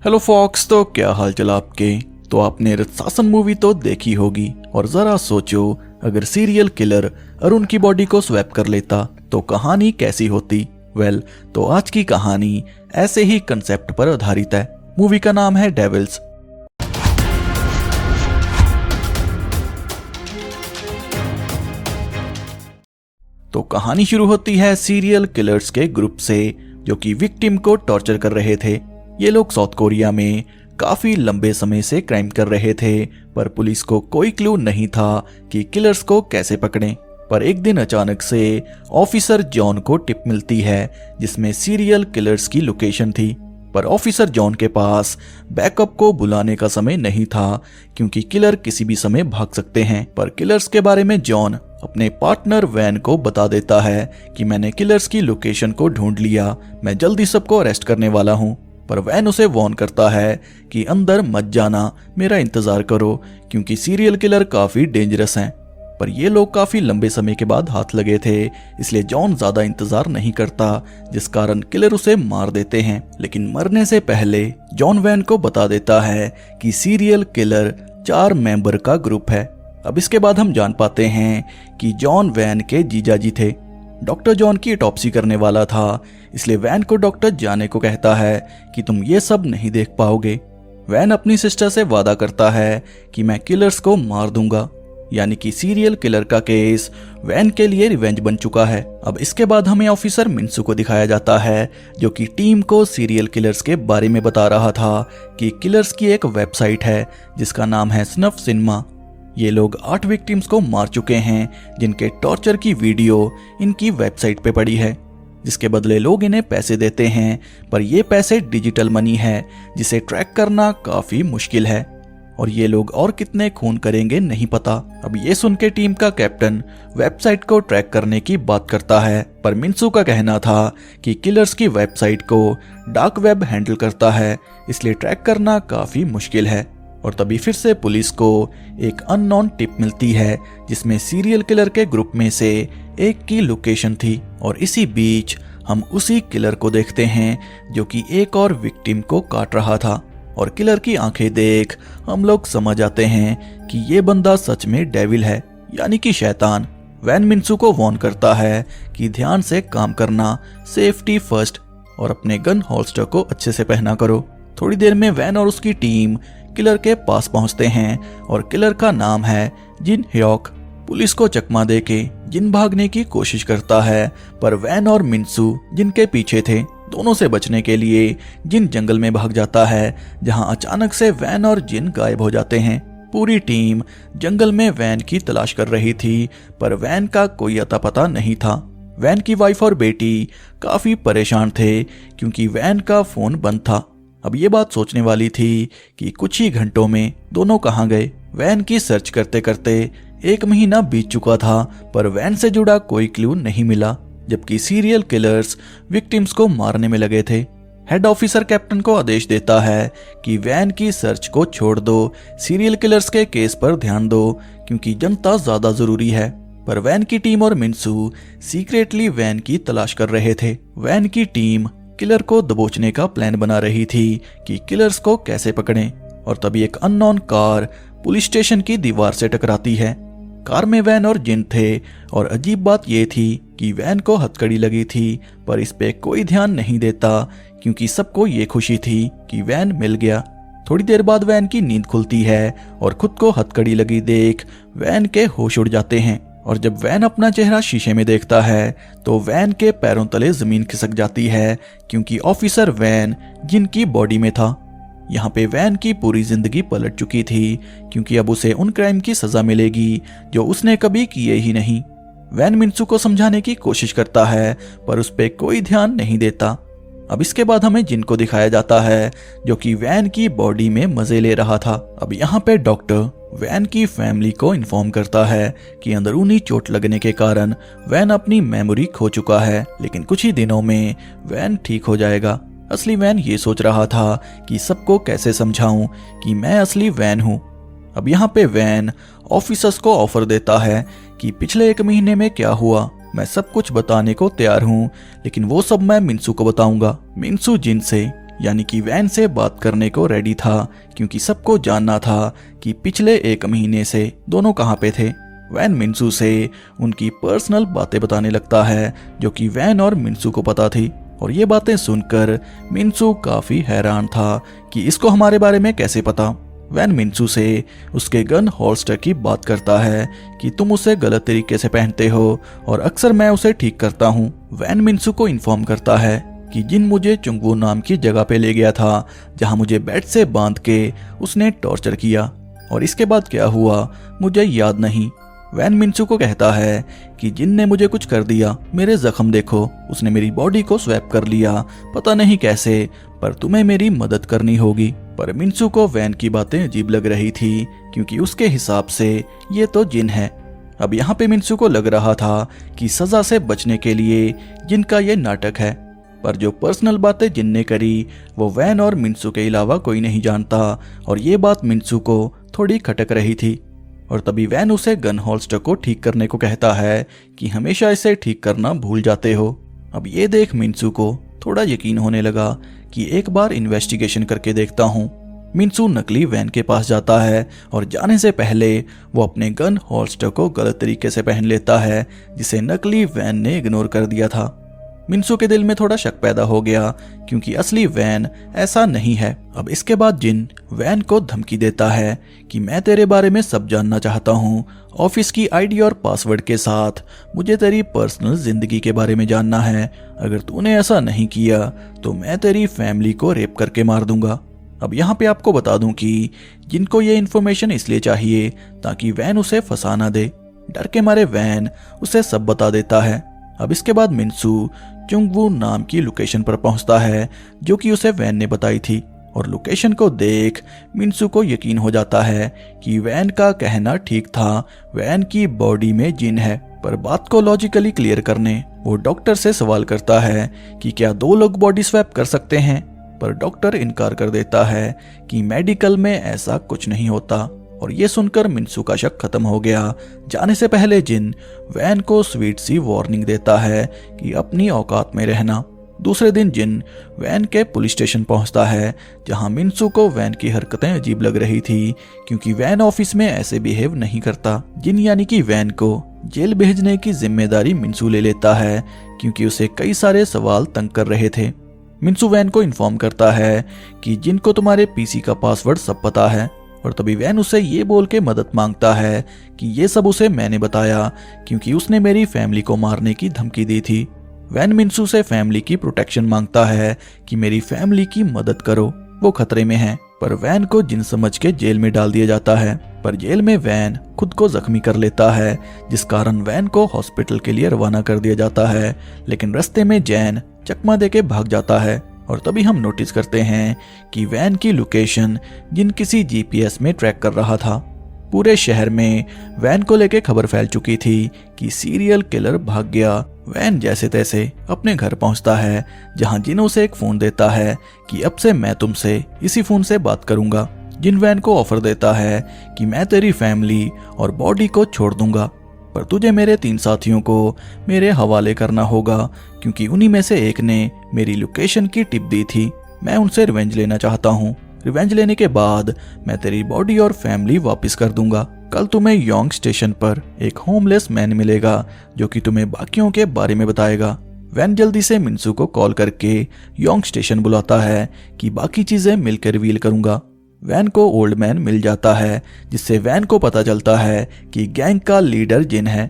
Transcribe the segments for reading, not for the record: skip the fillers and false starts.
Hello fox, तो क्या हाल चाल आपके। तो आपने रत्सासन मूवी तो देखी होगी और जरा सोचो, अगर सीरियल किलर अरुण की बॉडी को स्वैप कर लेता तो कहानी कैसी होती। वेल, तो आज की कहानी ऐसे ही कंसेप्ट पर आधारित है। मूवी का नाम है डेविल्स। तो कहानी शुरू होती है सीरियल किलर्स के ग्रुप से, जो कि विक्टिम को टॉर्चर कर रहे थे। ये लोग साउथ कोरिया में काफी लंबे समय से क्राइम कर रहे थे, पर पुलिस को कोई क्लू नहीं था कि किलर्स को कैसे पकड़ें। पर एक दिन अचानक से ऑफिसर जॉन को टिप मिलती है जिसमें सीरियल किलर्स की लोकेशन थी। पर ऑफिसर जॉन के पास बैकअप को बुलाने का समय नहीं था, क्योंकि किलर किसी भी समय भाग सकते हैं। पर किलर्स के बारे में जॉन अपने पार्टनर वैन को बता देता है कि मैंने किलर्स की लोकेशन को ढूंढ लिया, मैं जल्दी सबको अरेस्ट करने वाला हूं। पर वैन उसे वार्न करता है कि अंदर मत जाना, मेरा इंतजार करो, क्योंकि सीरियल किलर काफी डेंजरस हैं। पर ये लोग काफी लंबे समय के बाद हाथ लगे थे, इसलिए जॉन ज्यादा इंतजार नहीं करता, जिस कारण किलर उसे मार देते हैं। लेकिन मरने से पहले जॉन वैन को बता देता है कि सीरियल किलर 4 मेंबर का ग्रुप है। अब इसके बाद हम जान पाते हैं कि जॉन वैन के जीजाजी थे। डॉक्टर जॉन की ऑटोप्सी करने वाला था, इसलिए वैन को डॉक्टर जाने को कहता है कि तुम ये सब नहीं देख पाओगे। वैन अपनी सिस्टर से वादा करता है कि मैं किलर्स को मार दूंगा, यानी कि सीरियल किलर का केस वैन के लिए रिवेंज बन चुका है। अब इसके बाद हमें ऑफिसर मिन्सू को दिखाया जाता है, जो कि टीम को सीरियल किलर्स के बारे में बता रहा था कि किलर्स की एक वेबसाइट है जिसका नाम है स्नफ सिनेमा। ये लोग 8 विक्टिम्स को मार चुके हैं, जिनके टॉर्चर की वीडियो इनकी वेबसाइट पे पड़ी है, जिसके बदले लोग इन्हें पैसे देते हैं। पर ये पैसे डिजिटल मनी है, जिसे ट्रैक करना काफी मुश्किल है, और ये लोग और कितने खून करेंगे नहीं पता। अब ये सुन के टीम का कैप्टन वेबसाइट को ट्रैक करने की बात करता है, पर मिन्सू का कहना था कि किलर्स की वेबसाइट को डार्क वेब हैंडल करता है, इसलिए ट्रैक करना काफी मुश्किल है। और तभी फिर से पुलिस को एक अननोन टिप मिलती है, जिसमें सीरियल किलर के ग्रुप में से एक की लोकेशन थी। और इसी बीच हम उसी किलर को देखते हैं जो कि एक और विक्टिम को काट रहा था। और किलर की आंखें देख हम लोग समझ आते हैं कि ये बंदा सच में डेविल है, यानी कि शैतान। वैन मिन्सू को वार्न करता है कि ध्यान से काम करना, सेफ्टी फर्स्ट, और अपने गन होल्स्टर को अच्छे से पहना करो। थोड़ी देर में वैन और उसकी टीम किलर के पास पहुंचते हैं, और किलर का नाम है जिन ह्योक। पुलिस को चकमा देके जिन भागने की कोशिश करता है, पर वैन और मिन्सू जिनके पीछे थे, दोनों से बचने के लिए जिन जंगल में भाग जाता है, जहां अचानक से वैन और जिन गायब हो जाते हैं। पूरी टीम जंगल में वैन की तलाश कर रही थी, पर वैन का कोई अता पता नहीं था। वैन की वाइफ और बेटी काफी परेशान थे, क्योंकि वैन का फोन बंद था। अब ये बात सोचने वाली थी कि कुछ ही घंटों में दोनों कहाँ गए। वैन की सर्च करते करते 1 महीना बीत चुका था, पर वैन से जुड़ा कोई क्लू नहीं मिला, जबकि सीरियल किलर्स विक्टिम्स को मारने में लगे थे। हेड ऑफिसर कैप्टन को आदेश देता है कि वैन की सर्च को छोड़ दो, सीरियल किलर्स के केस पर ध्यान दो, क्योंकि जनता ज्यादा जरूरी है। पर वैन की टीम और मिन्सू सीक्रेटली वैन की तलाश कर रहे थे। वैन की टीम किलर को दबोचने का प्लान बना रही थी कि किलर्स को कैसे पकड़ें। और तभी एक अननोन कार पुलिस स्टेशन की दीवार से टकराती है। कार में वैन और जिन थे, और अजीब बात यह थी कि वैन को हथकड़ी लगी थी, पर इस पे कोई ध्यान नहीं देता, क्योंकि सबको ये खुशी थी कि वैन मिल गया। थोड़ी देर बाद वैन की नींद खुलती है, और खुद को हथकड़ी लगी देख वैन के होश उड़ जाते हैं। और जब वैन अपना चेहरा शीशे में देखता है, तो वैन के पैरों तले जमीन खिसक जाती है, क्योंकि ऑफिसर वैन जिनकी बॉडी में था। यहाँ पे वैन की पूरी जिंदगी पलट चुकी थी, क्योंकि अब उसे उन क्राइम की सजा मिलेगी जो उसने कभी किए ही नहीं। वैन मिन्सू को समझाने की कोशिश करता है, पर उस पर कोई ध्यान नहीं देता। अब इसके बाद हमें जिन को दिखाया जाता है, जो कि वैन की बॉडी में मजे ले रहा था। अब यहाँ पे डॉक्टर वैन की फैमिली को इन्फॉर्म करता है कि अंदरूनी चोट लगने के कारण वैन अपनी मेमोरी खो चुका है, लेकिन कुछ ही दिनों में वैन ठीक हो जाएगा। असली वैन ये सोच रहा था कि सबको कैसे समझाऊं कि मैं असली वैन हूं। अब यहाँ पे वैन ऑफिसर्स को ऑफर देता है कि पिछले 1 महीने में क्या हुआ, मैं सब कुछ बताने को तैयार हूँ, लेकिन वो सब मैं मिन्सू को बताऊंगा। मिन्सू जिन से यानी कि वैन से बात करने को रेडी था, क्योंकि सबको जानना था कि पिछले 1 महीने से दोनों कहाँ पे थे। वैन मिन्सू से उनकी पर्सनल बातें बताने लगता है जो कि वैन और मिन्सू को पता थी, और ये बातें सुनकर मिन्सू काफी हैरान था कि इसको हमारे बारे में कैसे पता। वैन मिन्सू से उसके गन होल्स्टर की बात करता है कि तुम उसे गलत तरीके से पहनते हो और अक्सर मैं उसे ठीक करता हूँ। वैन मिन्सू को इन्फॉर्म करता है कि जिन मुझे चुंगवू नाम की जगह पे ले गया था, जहाँ मुझे बेड से बांध के उसने टॉर्चर किया, और इसके बाद क्या हुआ मुझे याद नहीं। वैन मिन्सू को कहता है कि जिन ने मुझे कुछ कर दिया, मेरे जख्म देखो, उसने मेरी बॉडी को स्वैप कर लिया, पता नहीं कैसे, पर तुम्हें मेरी मदद करनी होगी। पर मिन्सू को वैन की बातें अजीब लग रही थी, क्योंकि उसके हिसाब से ये तो जिन है। अब यहाँ पे मिन्सू को लग रहा था कि सजा से बचने के लिए जिन का ये नाटक है, पर जो पर्सनल बातें जिन ने करी वो वैन और मिन्सू के अलावा कोई नहीं जानता, और ये बात मिन्सू को थोड़ी खटक रही थी। और तभी वैन उसे गन होल्स्टर को ठीक करने को कहता है कि हमेशा इसे ठीक करना भूल जाते हो। अब ये देख मिन्सू को थोड़ा यकीन होने लगा कि एक बार इन्वेस्टिगेशन करके देखता हूँ। मिन्सू नकली वैन के पास जाता है और जाने से पहले वो अपने गन होल्स्टर को गलत तरीके से पहन लेता है, जिसे नकली वैन ने इग्नोर कर दिया था। मिन्सू के दिल में थोड़ा शक पैदा हो गया, क्योंकि असली वैन ऐसा नहीं है। अब इसके बाद जिन वैन को धमकी देता है कि मैं तेरे बारे में सब जानना चाहता हूँ, ऑफिस की आईडी और पासवर्ड के साथ मुझे तेरी पर्सनल जिंदगी के बारे में जानना है। अगर तूने ऐसा नहीं किया तो मैं तेरी फैमिली को रेप करके मार दूंगा। अब यहाँ पे आपको बता दूं कि जिनको ये इन्फॉर्मेशन इसलिए चाहिए ताकि वैन उसे फंसा ना दे। डर के मारे वैन उसे सब बता देता है। अब इसके बाद मिन्सू चुंगवू नाम की लोकेशन पर पहुंचता है, जो कि उसे वैन ने बताई थी, और लोकेशन को देख मिन्सू को यकीन हो जाता है कि वैन का कहना ठीक था, वैन की बॉडी में जिन है। पर बात को लॉजिकली क्लियर करने वो डॉक्टर से सवाल करता है कि क्या 2 लोग बॉडी स्वैप कर सकते हैं, पर डॉक्टर इनकार कर देता है कि मेडिकल में ऐसा कुछ नहीं होता। और ये सुनकर मिन्सू का शक खत्म हो गया। जाने से पहले जिन वैन को स्वीट सी वार्निंग देता है कि अपनी औकात में रहना। दूसरे दिन जिन वैन के पुलिस स्टेशन पहुंचता है, जहां मिन्सू को वैन की हरकतें अजीब लग रही थी, क्योंकि वैन ऑफिस में ऐसे बिहेव नहीं करता। जिन यानी कि वैन को जेल भेजने की जिम्मेदारी मिन्सू ले लेता है, क्योंकि उसे कई सारे सवाल तंग कर रहे थे। मिन्सू वैन को इन्फॉर्म करता है कि जिन को तुम्हारे पीसी का पासवर्ड सब पता है, और तभी वैन उसे ये बोल के मदद मांगता है कि ये सब उसे मैंने बताया, क्योंकि उसने मेरी फैमिली को मारने की धमकी दी थी। वैन मिन्सू से फैमिली की प्रोटेक्शन मांगता है कि मेरी फैमिली की मदद करो, वो खतरे में है। पर वैन को जिन समझ के जेल में डाल दिया जाता है। पर जेल में वैन खुद को जख्मी कर लेता है, जिस कारण वैन को हॉस्पिटल के लिए रवाना कर दिया जाता है। लेकिन रास्ते में जैन चकमा देके भाग जाता है, और तभी हम नोटिस करते हैं कि वैन की लोकेशन जिन किसी जीपीएस में ट्रैक कर रहा था। पूरे शहर में वैन को लेके खबर फैल चुकी थी कि सीरियल किलर भाग गया। वैन जैसे तैसे अपने घर पहुंचता है, जहां जिन उसे एक फोन देता है कि अब से मैं तुमसे इसी फोन से बात करूंगा। जिन वैन को ऑफर देता है कि मैं तेरी फैमिली और बॉडी को छोड़ दूंगा, पर तुझे मेरे 3 साथियों को मेरे हवाले करना होगा, क्योंकि उन्हीं में से एक ने मेरी लोकेशन की टिप दी थी। मैं उनसे रिवेंज लेना चाहता हूँ। रिवेंज लेने के बाद मैं तेरी बॉडी और फैमिली वापस कर दूंगा। कल तुम्हें योंग स्टेशन पर एक होमलेस मैन मिलेगा, जो कि तुम्हें बाकियों के बारे में बताएगा। वैन जल्दी से मिन्सू को कॉल करके योंग स्टेशन बुलाता है कि बाकी चीजें मिलकर रिवील करूंगा। वैन को ओल्ड मैन मिल जाता है, जिससे वैन को पता चलता है कि गैंग का लीडर जिन है,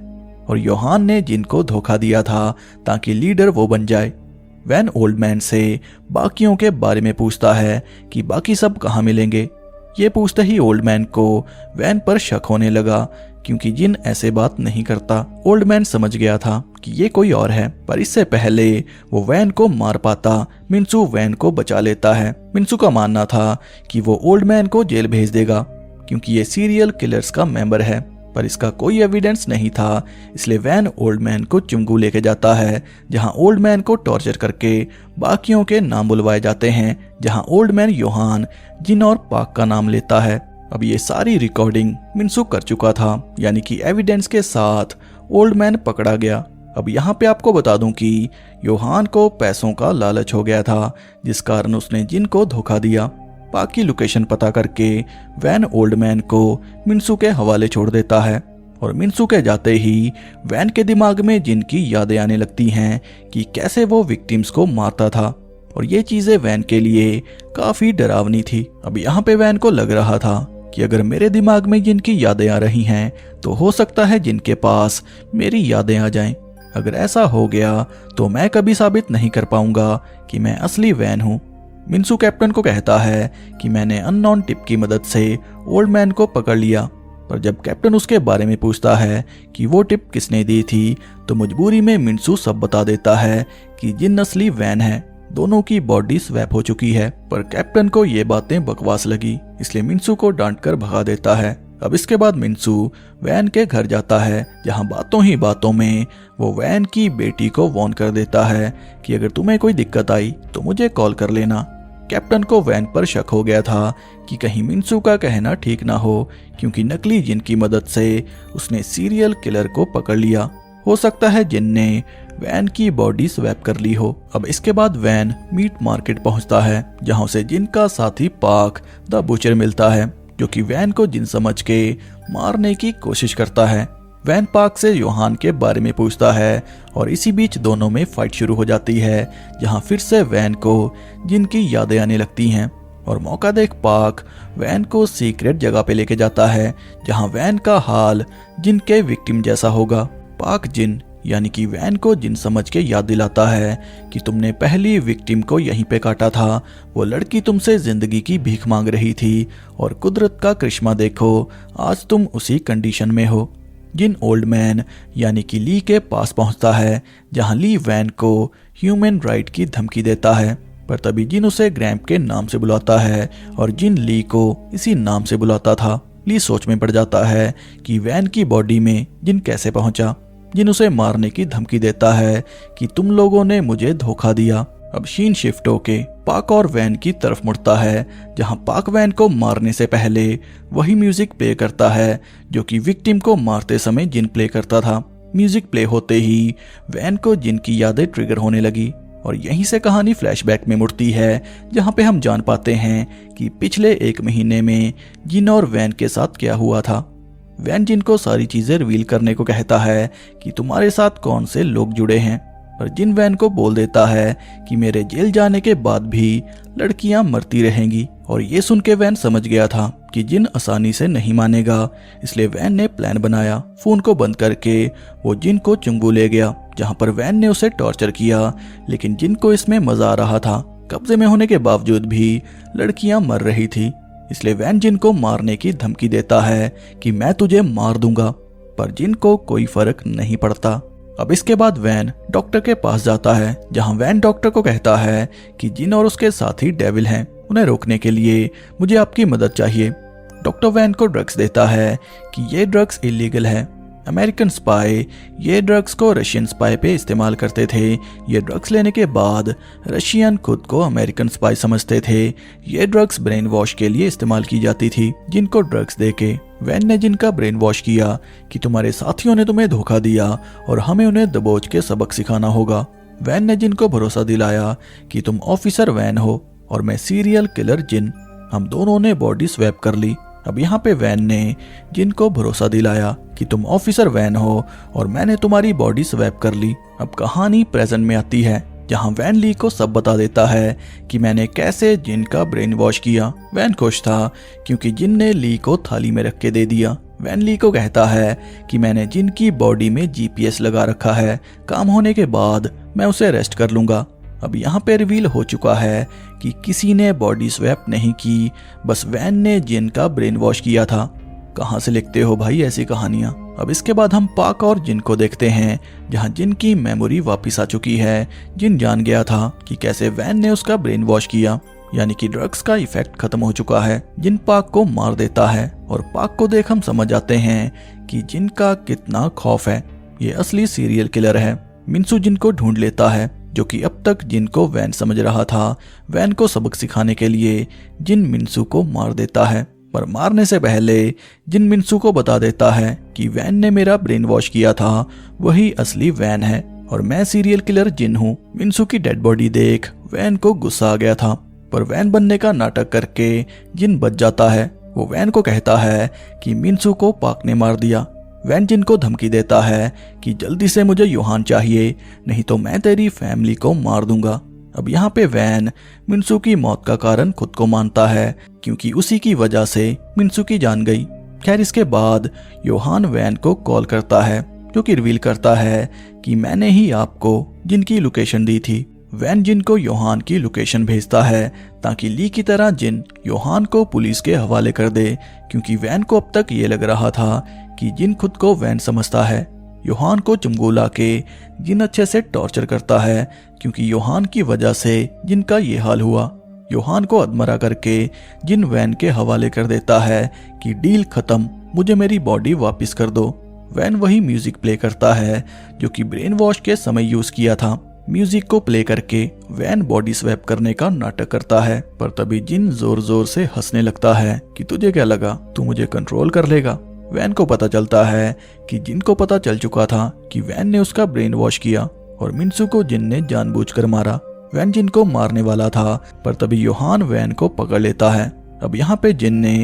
और योहान ने जिन को धोखा दिया था ताकि लीडर वो बन जाए। वैन ओल्ड मैन से बाकियों के बारे में पूछता है कि बाकी सब कहाँ मिलेंगे। ये पूछते ही ओल्ड मैन को वैन पर शक होने लगा, क्योंकि जिन ऐसे बात नहीं करता। ओल्ड मैन समझ गया था कि ये कोई और है, पर इससे पहले वो वैन को मार पाता, मिन्सू वैन को बचा लेता है। मिन्सू का मानना था कि वो ओल्ड मैन को जेल भेज देगा, क्योंकि ये सीरियल किलर्स का मेंबर है, पर इसका कोई एविडेंस नहीं था। इसलिए वैन ओल्ड मैन को चुंगू लेके जाता है, जहां ओल्ड मैन को टॉर्चर करके बाकियों के नाम बुलवाए जाते हैं, जहां ओल्ड मैन योहान, जिन और पाक का नाम लेता है। अब ये सारी रिकॉर्डिंग मिन्सू कर चुका था, यानी कि एविडेंस के साथ ओल्ड मैन पकड़ा गया। अब यहाँ पे आपको बता दूं कि योहान को पैसों का लालच हो गया था, जिस कारण उसने जिन को धोखा दिया। पाक की लोकेशन पता करके वैन ओल्डमैन को मिन्सू के हवाले छोड़ देता है और मिन्सू के जाते ही वैन के दिमाग में जिन की यादें आने लगती हैं कि कैसे वो विक्टिम्स को मारता था, और ये चीजें वैन के लिए काफी डरावनी थी। अब यहाँ पे वैन को लग रहा था कि अगर मेरे दिमाग में जिनकी यादें आ रही हैं तो हो सकता है जिनके पास मेरी यादें आ जाएं। अगर ऐसा हो गया तो मैं कभी साबित नहीं कर पाऊंगा कि मैं असली वैन हूँ। मिन्सू कैप्टन को कहता है कि मैंने अननोन टिप की मदद से ओल्ड मैन को पकड़ लिया, पर जब कैप्टन उसके बारे में पूछता है कि वो टिप किसने दी थी तो मजबूरी में मिन्सू सब बता देता है कि जिन असली वैन है, दोनों की बॉडी स्वैप हो चुकी है। पर कैप्टन को ये बातें बकवास लगी, इसलिए मिन्सू को डांट कर भगा देता है। अब इसके बाद मिन्सू वैन के घर जाता है, जहां बातों ही बातों में वो वैन की बेटी को वॉर्न कर देता है कि अगर तुम्हें कोई दिक्कत आई तो मुझे कॉल कर लेना। कैप्टन को वैन पर शक हो गया था कि कहीं मिन्सू का कहना ठीक ना हो, क्योंकि नकली जिन की मदद से उसने सीरियल किलर को पकड़ लिया। हो सकता है जिन ने वैन की बॉडी स्वैप कर ली हो। अब इसके बाद वैन मीट मार्केट पहुंचता है, जहां उसे जिन का साथी पाक द बुचर मिलता है, जो कि वैन को जिन समझ के मारने की कोशिश करता है। वैन पाक से योहान के बारे में पूछता है और इसी बीच दोनों में फाइट शुरू हो जाती है, जहां फिर से वैन को जिन की यादें आने लगती हैं और मौका देख पाक वैन को सीक्रेट जगह पे लेके जाता है, जहां वैन का हाल जिन के विक्टिम जैसा होगा। पाक जिन यानी कि वैन को जिन समझ के याद दिलाता है कि तुमने पहली विक्टिम को यहीं पे काटा था, वो लड़की तुमसे जिंदगी की भीख मांग रही थी और कुदरत का करिश्मा देखो, आज तुम उसी कंडीशन में हो। जिन ओल्ड मैन यानी कि ली के पास पहुंचता है, जहां ली वैन को ह्यूमन राइट की धमकी देता है, पर तभी जिन उसे ग्रैम्प के नाम से बुलाता है और जिन ली को इसी नाम से बुलाता था। ली सोच में पड़ जाता है कि वैन की बॉडी में जिन कैसे पहुंचा। जिन उसे मारने की धमकी देता है कि तुम लोगों ने मुझे धोखा दिया। अब शीन शिफ्ट होके पाक और वैन की तरफ मुड़ता है, जहां पाक वैन को मारने से पहले वही म्यूजिक प्ले करता है जो कि विक्टिम को मारते समय जिन प्ले करता था। म्यूजिक प्ले होते ही वैन को जिन की यादें ट्रिगर होने लगी और यहीं से कहानी फ्लैशबैक में मुड़ती है, जहां पे हम जान पाते हैं कि पिछले 1 महीने में जिन और वैन के साथ क्या हुआ था। वैन जिन को सारी चीजें रिवील करने को कहता है कि तुम्हारे साथ कौन से लोग जुड़े हैं, पर जिन वैन को बोल देता है कि मेरे जेल जाने के बाद भी लड़कियां मरती रहेंगी। और ये सुन के वैन समझ गया था कि जिन आसानी से नहीं मानेगा, इसलिए वैन ने प्लान बनाया। फोन को बंद करके वो जिन को चुंगू ले गया, जहां पर वैन ने उसे टॉर्चर किया, लेकिन जिन को इसमें मजा आ रहा था। कब्जे में होने के बावजूद भी लड़कियां मर रही थी, इसलिए वैन जिन को मारने की धमकी देता है कि मैं तुझे मार दूंगा, पर जिन को कोई फर्क नहीं पड़ता। अब इसके बाद वैन डॉक्टर के पास जाता है, जहां वैन डॉक्टर को कहता है कि जिन और उसके साथी डेविल हैं, उन्हें रोकने के लिए मुझे आपकी मदद चाहिए। डॉक्टर वैन को ड्रग्स देता है कि ये ड्रग्स इलीगल है। अमेरिकन स्पाई ये ड्रग्स को रशियन स्पाई पे इस्तेमाल करते थे। ये ड्रग्स लेने के बाद रशियन खुद को अमेरिकन स्पाई समझते थे। ये ड्रग्स ब्रेन वॉश के लिए इस्तेमाल की जाती थी। जिनको ड्रग्स देके वैन ने जिनका ब्रेन वॉश किया कि तुम्हारे साथियों ने तुम्हें धोखा दिया और हमें उन्हें दबोच के सबक सिखाना होगा। वैन ने जिनको भरोसा दिलाया कि तुम ऑफिसर वैन हो और मैं सीरियल किलर जिन। हम दोनों ने बॉडी स्वैप कर ली। अब यहाँ पे वैन ने जिनको भरोसा दिलाया कि तुम ऑफिसर वैन हो और मैंने तुम्हारी बॉडी स्वैप कर ली। अब कहानी प्रेजेंट में आती है, जहाँ वैन ली को सब बता देता है कि मैंने कैसे जिन का ब्रेन वॉश किया। वैन खुश था क्योंकि जिन ने ली को थाली में रख के दे दिया। वैन ली को कहता है कि मैंने जिन की बॉडी में जीपीएस लगा रखा है, काम होने के बाद मैं उसे अरेस्ट कर लूंगा। अब यहाँ पे रिवील हो चुका है कि किसी ने बॉडी स्वैप नहीं की, बस वैन ने जिन का ब्रेन वॉश किया था। कहाँ से लिखते हो भाई ऐसी कहानियां। अब इसके बाद हम पाक और जिन को देखते हैं, जहाँ जिन की मेमोरी वापस आ चुकी है। जिन जान गया था कि कैसे वैन ने उसका ब्रेन वॉश किया, यानी कि ड्रग्स का इफेक्ट खत्म हो चुका है। जिन पाक को मार देता है और पाक को देख हम समझ जाते हैं कि जिन का कितना खौफ है। ये असली सीरियल किलर है। मिन्सू जिन को ढूंढ लेता है, जो कि अब तक जिन को वैन समझ रहा था। वैन को सबक सिखाने के लिए जिन मिन्सू को मार देता है। पर मारने से पहले जिन मिन्सू को बता देता है कि वैन ने मेरा ब्रेन वॉश किया था, वही असली वैन है और मैं सीरियल किलर जिन हूँ। मिन्सू की डेड बॉडी देख वैन को गुस्सा आ गया था, पर वैन बनने का नाटक करके जिन बच जाता है। वो वैन को कहता है कि मिन्सू को पाक ने मार दिया। वैन जिन को धमकी देता है कि जल्दी से मुझे योहान चाहिए, नहीं तो मैं तेरी फैमिली को मार दूंगा। अब यहाँ पे वैन मिन्सू की मौत का कारण खुद को मानता है, क्योंकि उसी की वजह से मिन्सू की जान गई। खैर इसके बाद योहान वैन को कॉल करता है, जो कि रिवील करता है कि मैंने ही आपको जिन की लोकेशन दी थी। वैन जिन को योहान की लोकेशन भेजता है ताकि ली की तरह जिन योहान को पुलिस के हवाले कर दे, क्योंकि वैन को अब तक ये लग रहा था कि जिन खुद को वैन समझता है। योहान को चुमगुला के जिन अच्छे से टॉर्चर करता है, क्योंकि योहान की वजह से जिनका ये हाल हुआ। योहान को अधमरा करके जिन वैन के हवाले कर देता है कि डील खत्म, मुझे मेरी बॉडी वापस कर दो। वैन वही म्यूजिक प्ले करता है जो कि ब्रेन वॉश के समय यूज किया था। म्यूजिक को प्ले करके वैन बॉडी स्वैप करने का नाटक करता है, पर तभी जिन जोर जोर से हंसने लगता है कि तुझे क्या लगा, तू मुझे कंट्रोल कर लेगा। वैन को पता चलता है कि जिन को पता चल चुका था कि वैन ने उसका ब्रेन वॉश किया और मिन्सू को जिन ने जानबूझकर मारा। वैन जिन को मारने वाला था, पर तभी योहान वैन को पकड़ लेता है। अब यहाँ पे जिन ने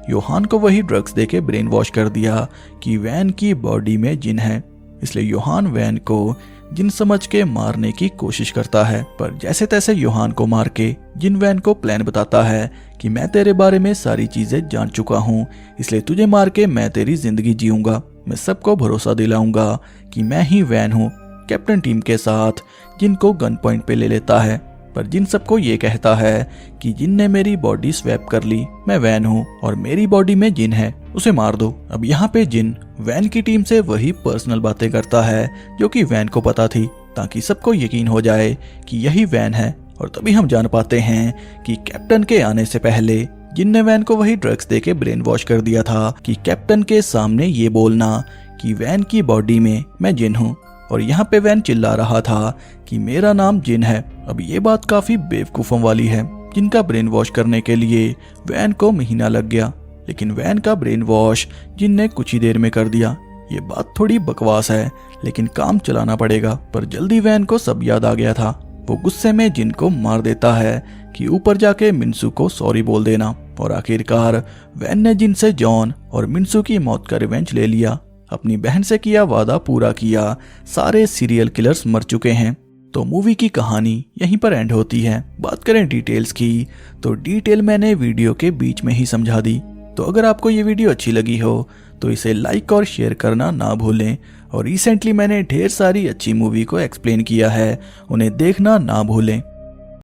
योहान को वही ड्रग्स देके ब्रेन वॉश कर दिया कि वैन की बॉडी में जिन है, इसलिए योहान वैन को जिन समझ के मारने की कोशिश करता है। पर जैसे तैसे योहान को मार के जिन वैन को प्लान बताता है कि मैं तेरे बारे में सारी चीजें जान चुका हूँ, इसलिए तुझे मार के मैं तेरी जिंदगी जीऊंगा। मैं सबको भरोसा दिलाऊंगा कि मैं ही वैन हूँ। कैप्टन टीम के साथ जिन को गन पॉइंट पे ले लेता है, पर जिन सबको ये कहता है कि जिन ने मेरी बॉडी स्वैप कर ली, मैं वैन हूँ और मेरी बॉडी में जिन है, उसे मार दो। अब यहाँ पे जिन वैन की टीम से वही पर्सनल बातें करता है जो कि वैन को पता थी, ताकि सबको यकीन हो जाए कि यही वैन है। और तभी हम जान पाते हैं कि कैप्टन के आने से पहले जिन ने वैन को वही ड्रग्स देके ब्रेन वॉश कर दिया था कि कैप्टन के सामने ये बोलना कि वैन की बॉडी में मैं जिन हूँ। और यहाँ पे वैन चिल्ला रहा था कि मेरा नाम जिन है। अब ये बात काफी बेवकूफों वाली है। जिनका ब्रेन वॉश करने के लिए वैन को महीना लग गया, लेकिन वैन का ब्रेन वॉश जिन ने कुछ ही देर में कर दिया। ये बात थोड़ी बकवास है, लेकिन काम चलाना पड़ेगा। पर जल्दी वैन को सब याद आ गया था। वो गुस्से में जिन को मार देता है कि ऊपर जाके मिन्सू को सॉरी बोल देना। और आखिरकार वैन ने जिन से जॉन और मिन्सू की मौत का रिवेंज ले लिया। अपनी बहन से किया वादा पूरा किया। सारे सीरियल किलर्स मर चुके हैं। तो मूवी की कहानी यहीं पर एंड होती है। बात करें डिटेल्स की, तो डिटेल मैंने वीडियो के बीच में ही समझा दी। तो अगर आपको ये वीडियो अच्छी लगी हो तो इसे लाइक और शेयर करना ना भूलें। और रिसेंटली मैंने ढेर सारी अच्छी मूवी को एक्सप्लेन किया है, उन्हें देखना ना भूलें।